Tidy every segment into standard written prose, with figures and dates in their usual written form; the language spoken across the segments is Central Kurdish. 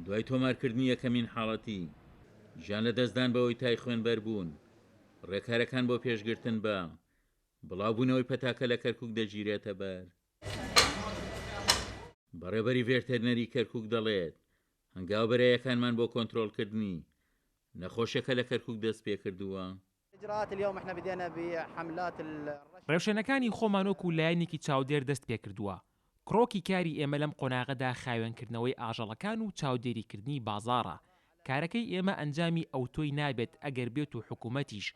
دوای تۆمارکردنی یەکەمین حاڵەتی ژیان لە دەستدان بەوەی تای خوێنبەر بوون ڕێکارەکان بۆ پێشگرتن بە بڵاوبوونەوەی پەتاکە لە کەرکووک دەگیرێتە بەر. بەڕێبەری ڤێرتێرنەری کەرکووک دەڵێت هەنگاوبەرەیەکانمان بۆ کۆنتڕۆڵکردنی نەخۆشیەکە لە کەرکووک دەست پێ کردووە. ڕێوشێنەکانی خۆمان وەکو لایەنێکی چاودێر دەست پێ کردووە. کڕۆکی کاری ئێمە لەم قۆناغەدا خاوێنکردنەوەی ئاژەڵەکان و چاودێریکردنی بازاڕە. کارەکەی ئێمە ئەنجامی ئەوتۆی نابێت ئەگەر بێت و حکوومەتیش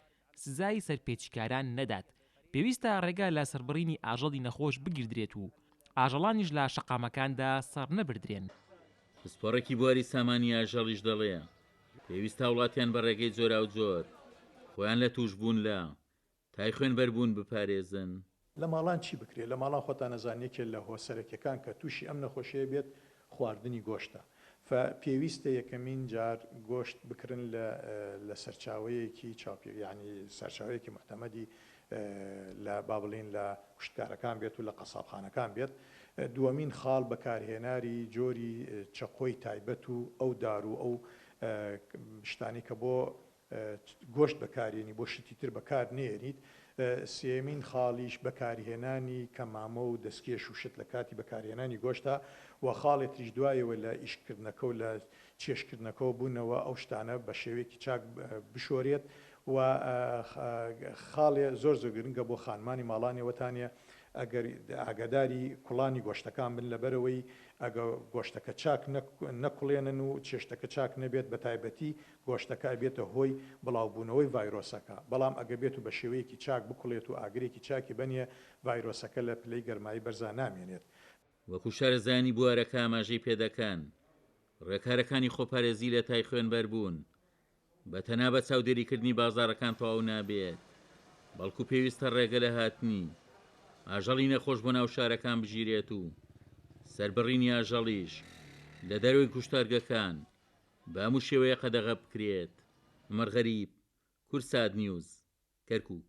سزای سەرپێچیکاران نەدات. پێویستە ڕێگا لە سەربڕینی ئاژەڵی نەخۆش بگیردرێت و ئاژەڵانیش لە شەقامەکاندا سەر نەبردرێن. پسپۆڕێکی بواری سامانی ئاژەڵیش دەڵێ پێویستە وڵاتیان بە ڕێگەی جۆرا و جۆر خۆیان لە توش بوون لە تای خوێنبەربوون بپارێزن. لە ماڵان چی بکرێت؟ لە ماڵان خۆتان نەزانیەکێ لە هۆسەرەکیەکان کە تووشی ئەم نەخۆشیە بێت خواردنی گۆشتە. پێویستە یەکەمین جار گۆشت بکرن لە سەرچاوەیەکی ینی سەرچاوەیەکی محتەمەدی لە با بڵین لە کوشتکارەکان بێت و لە قەسابخانەکان بێت. دووەمین خاڵ بەکارهێناری جۆری چەقۆی تایبەت و ئەو دار و ئەو شتانی کە بۆ گۆشت بەکارێنی بۆ شتی تر بەکار نێنیت. سێمین خاڵیش بەکارهێنانی کەمامە و دەستکێش و شت لە کاتی بەکارهێنانی گۆشتە و خاڵێتیش دوایەوە لە ئیشکردنەکە و لە چێشکردنەکەەوە بوونەوە ئەو شتانە بە شێوەیەکی چاک بشۆرێت و خاڵێ زۆر گرنگە بۆ خانمانی ماڵانی وەتانە ئەگەر ئاگاداری کوڵانی گۆشتەکان بن لەبەرەوەی ئەگە گۆشتەکە چاک نەکوڵێنن و چێشتەکە چاک نەبێت بە تایبەتی گۆشتەکە بێتە هۆی بڵاوبوونەوەی ڤایرۆسەکە. بەڵام ئەگە بێت و بە شێوەیەکی چاک بکوڵێت و ئاگرێکی چاکی بەنیە ڤایرۆسەکە لە پلەی گەرمایی بەرزا نامێنێت. وەکو شارەزانی بوارەکە ئاماژەی پێدەکەن ڕێکارەکانی خۆپارێزی لە تای خوێنبەر بوون بە تەنها بە چاودێریکردنی بازاڕەکان تەواو نابێت بەڵکو پێویستە ڕێگە لە هاتنی ئاژەڵی نەخۆش بۆ ناو شارەکان بژیرێت و سەربڕینی ئاژەڵیش لە دەروی کوشتارگەکان بە هەموو شێوەیە قەدەغە بکرێت. مەرغەریب، کورسات نیوز، کەرکووک.